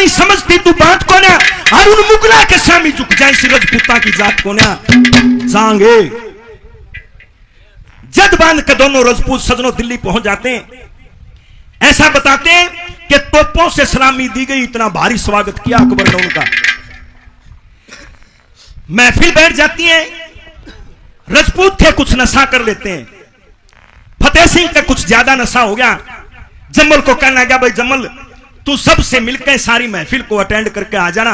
नहीं समझती तू बात को ना, और उन मुगला के सामने झुक जाए सी रजपूता की जात को ना जाएंगे। जद बांध के दोनों राजपूत सजनों दिल्ली पहुंच जाते हैं। ऐसा बताते हैं कि तोपों से सलामी दी गई, इतना भारी स्वागत किया अकबर ने उनका। महफिल बैठ जाती है। राजपूत थे, कुछ नशा कर लेते हैं। फतेह सिंह का कुछ ज्यादा नशा हो गया। जम्मल को कहना गया, भाई जम्मल तू सबसे मिलकर सारी महफिल को अटेंड करके आ जाना,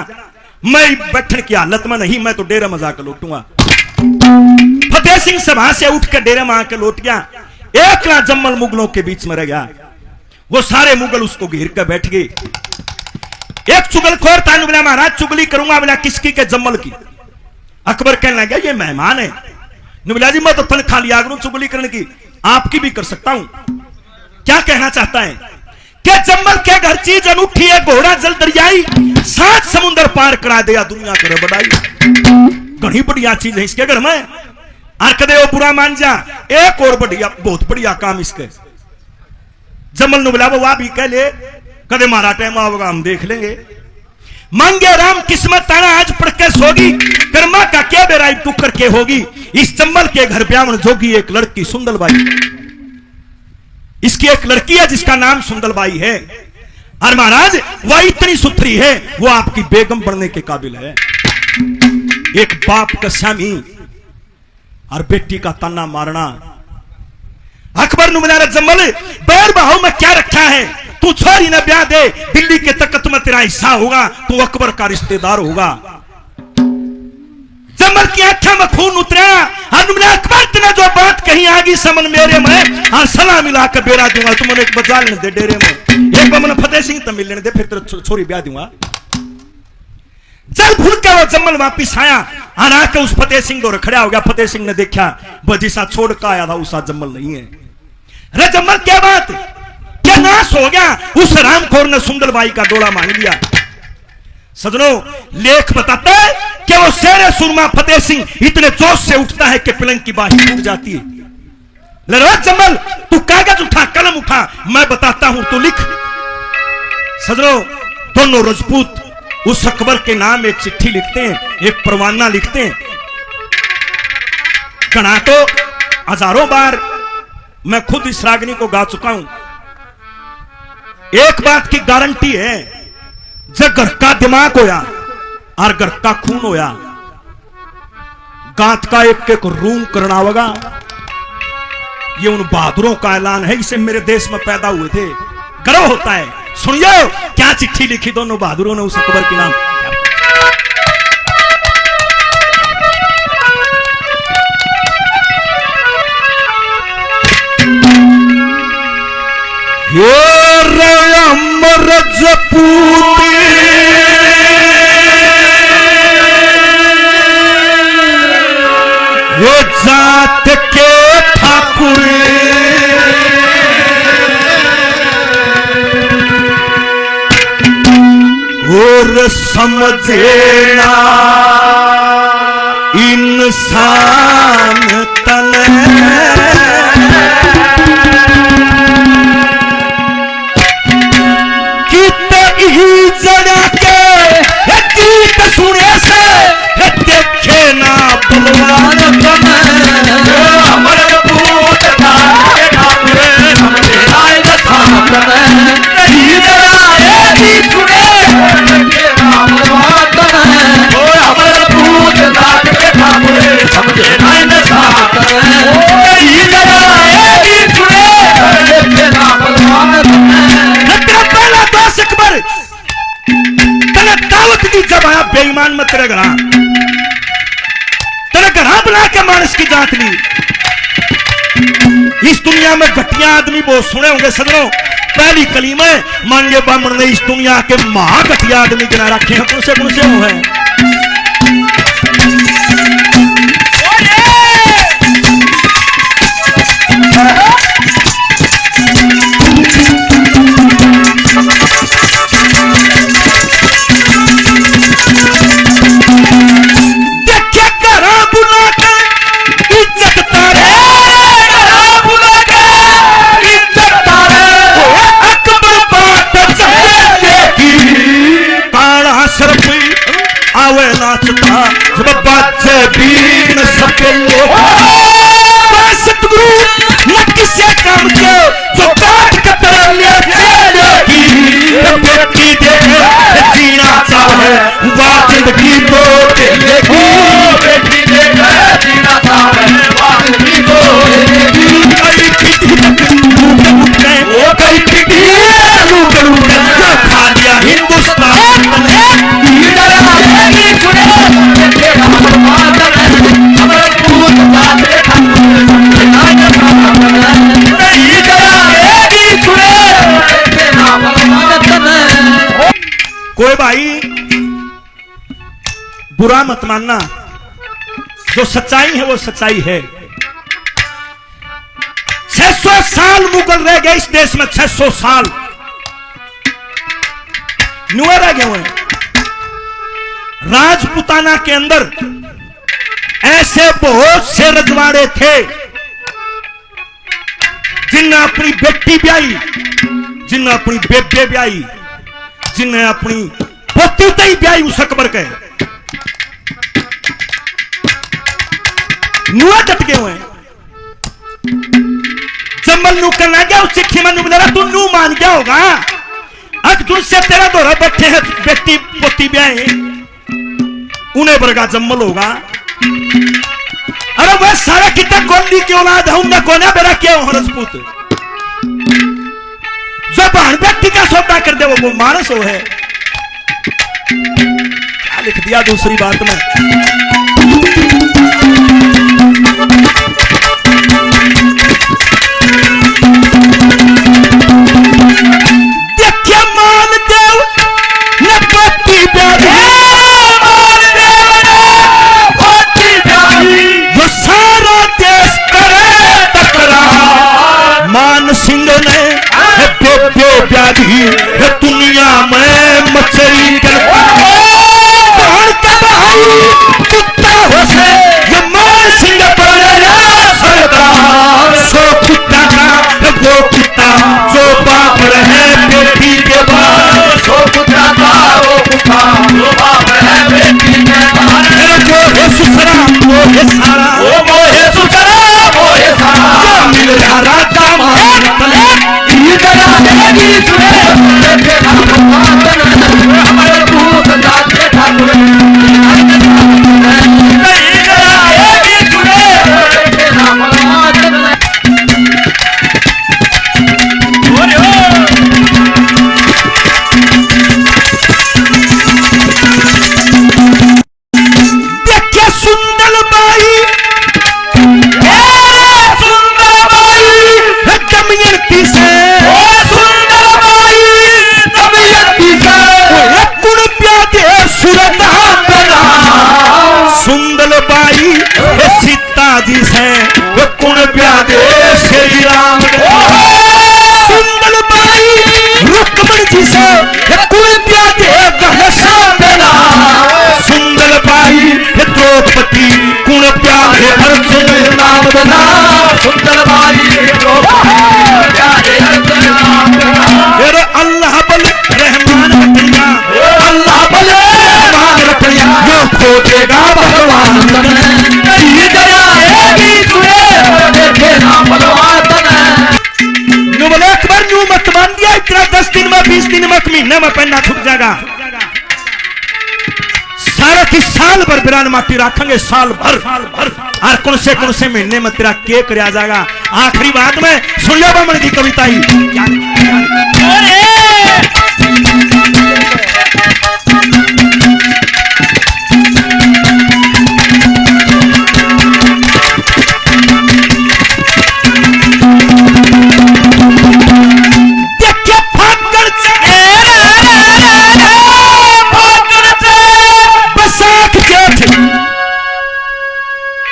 मैं बैठने की हालत में नहीं, मैं तो डेरा में जाकर लौटूंगा। फतेह सिंह सभा से उठ कर डेरे में आकर लौट गया। एक ना जम्मल मुगलों के बीच में रह गया। वो सारे मुगल उसको घेर कर बैठ गए। एक चुगलखोर था, बोला महाराज चुगली करूंगा। बोला किसकी? के जम्मल की। अकबर कहने लगा ये मेहमान है। बोला जी मैं तो तनख्वाह लिया करूं चुगली करने की, आपकी भी कर सकता हूं। क्या कहना चाहता है? क्या जम्मल के घर चीज अनूठी है, घोड़ा जल दरियाई, 7 समुंदर पार करा दिया, दुनिया करे बढ़ाई। घनी बढ़िया चीज है इसके घर में, और कदे वो बुरा मान जा। एक और बढ़िया, बहुत बढ़िया काम इसके। जम्मल ने बोला वो आप भी कह ले, कदे मारा टाइम आओगा हम देख लेंगे। मांगे राम किस्मत तारा आज पढ़ के सोगी, कर्मा का क्या बेराई तू करके होगी। इस जम्मल के घर ब्यावन जोगी एक लड़की सुंदलबाई, इसकी एक लड़की है जिसका नाम सुंदलबाई है, और महाराज वह इतनी सुथरी है वो आपकी बेगम बनने के काबिल है। एक बाप का स्वामी और बेटी का ताना मारना। अकबर ने बोला जम्मल बैर बाहू में क्या रखा है, तू छोरी ने ब्याह दे, दिल्ली के तख्त में तेरा हिस्सा होगा, तू अकबर का रिश्तेदार होगा। जम्मल की आंखों में खून उतरा। अकबर तूने जो बात कही आगी समन मेरे में, हाँ सलाम मिला कर बेरा दूंगा, तुमने एक बजा लेने दे डेरे में, एक बार मैंने फतेह सिंह तो मिल लेने दे, फिर तेरा छोरी ब्याह दूंगा। जल भूल के वो जम्मल वापिस आया और आके उस फतेह सिंह को खड़ा हो गया। फतेह सिंह ने देखा बजीसा छोड़ का आया था उसा जम्मल नहीं है। रे जम्मल क्या बात, क्या नाश हो गया? उस रामखोर ने सुंदरबाई का डोला मांग लिया। सजनों लेख बताता है कि वो शेर सुरमा फतेह सिंह इतने जोश से उठता है कि पलंग की बाही टूट जाती है। ले जम्मल तू कागज उठा, कलम उठा, मैं बताता हूं तू लिख। सजनों दोनों राजपूत उस अकबर के नाम एक चिट्ठी लिखते हैं, एक परवाना लिखते हैं। कनाटो हजारों बार मैं खुद इस रागनी को गा चुका हूं। एक बात की गारंटी है, जब घर का दिमाग होया और घर का खून होया, गांत का एक एक रूम करना होगा। ये उन बहादुरों का ऐलान है, इसे मेरे देश में पैदा हुए थे, गर्व होता है। सुनिए क्या चिट्ठी लिखी दोनों बहादुरों ने उस अकबर के नाम। ये जात के ठाकुर और समझेना इंसान तन ही जड़ा के गीत सुने से देखे ना बलवान हमर पूत जब आया बेईमान मत तेरे घरा बुला के मानस की जात ली। इस दुनिया में घटिया आदमी बहुत सुने होंगे सजनों। पहली कली में मांगे बामण ने इस दुनिया के महा घटिया आदमी गिना रखे हैं। कौन से वो है? कोई भाई बुरा मत मानना, जो सच्चाई है वो सच्चाई है। 600 साल मुगल रह गए इस देश में, 600 साल नुआ रह गए हुए। राजपुताना के अंदर ऐसे बहुत से रजवाड़े थे जिन्हें अपनी बेटी ब्याई, जिन्हें अपनी बेबे ब्याई, जिन्हें अपनी पोती तई ब्याई उस अकबर के नुआ डट गए हुए। जम्मल नू करना गया उस चिट्ठी में मिला, तू नू मान गया होगा, अब तुझसे तेरा दोहरा बैठे है बेटी पोती ब्याई, उन्हें बरगा जम्मल होगा। अरे वह सारा कितना गोली की औलाद है, उनका कोना बेरा क्या हो राजपूत, जो बहन बेटी का सौदा कर दे वो मानस हो है। क्या लिख दिया दूसरी बात में, देखिए मान देव न पोती ब्याई, मान सिंह ने बेबे ब्याही दुनिया में मचरी कर का भाई कुत्ता हो से ये मान सिंह बड़ा सरदार, सो कुत्ता का वो कुत्ता जो बाप रहे बेटी के बाद, सो कुत्ता का वो कुत्ता जो बाप रहे बेटी के बाद, जो है सुसरा वो है सारा, वो है सुसरा वो है सारा, मिल रहा राजा जी से वो कुण प्यादे श्री राम, सुंदर बाई रुक्मण जी से कुण प्यादे घनसा देना, सुंदर बाई द्रौपदी कुण प्यादे अर्जुन नाम देना, सुंदर बाई द्रौपदी अर्जुन नाम देना। अल्लाह बल रहमान रखिया, अल्लाह बल रहमान रखिया, यो खोजेगा भगवान मत मान दिया इतना 10 दिन में 20 दिन में महीने में पहनना छूट जाएगा। सारा की साल भर बिरान माटी रखेंगे, साल भर और कौन से महीने में तेरा के कर जाएगा। आखिरी बात में सुन लो बमन की कविता ही,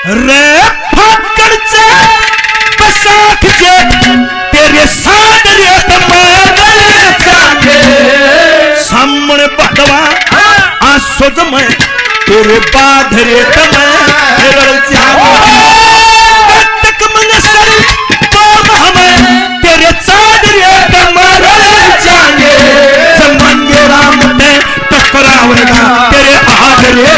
रे फाकड़ से बसाख जेठ तेरे साथ सामने बदवा आसुद में तेरे बाधरे तक मन सर तो हमें तेरे चादरे जाएंगे जमन राम ते टकरावेगा तेरे आधरे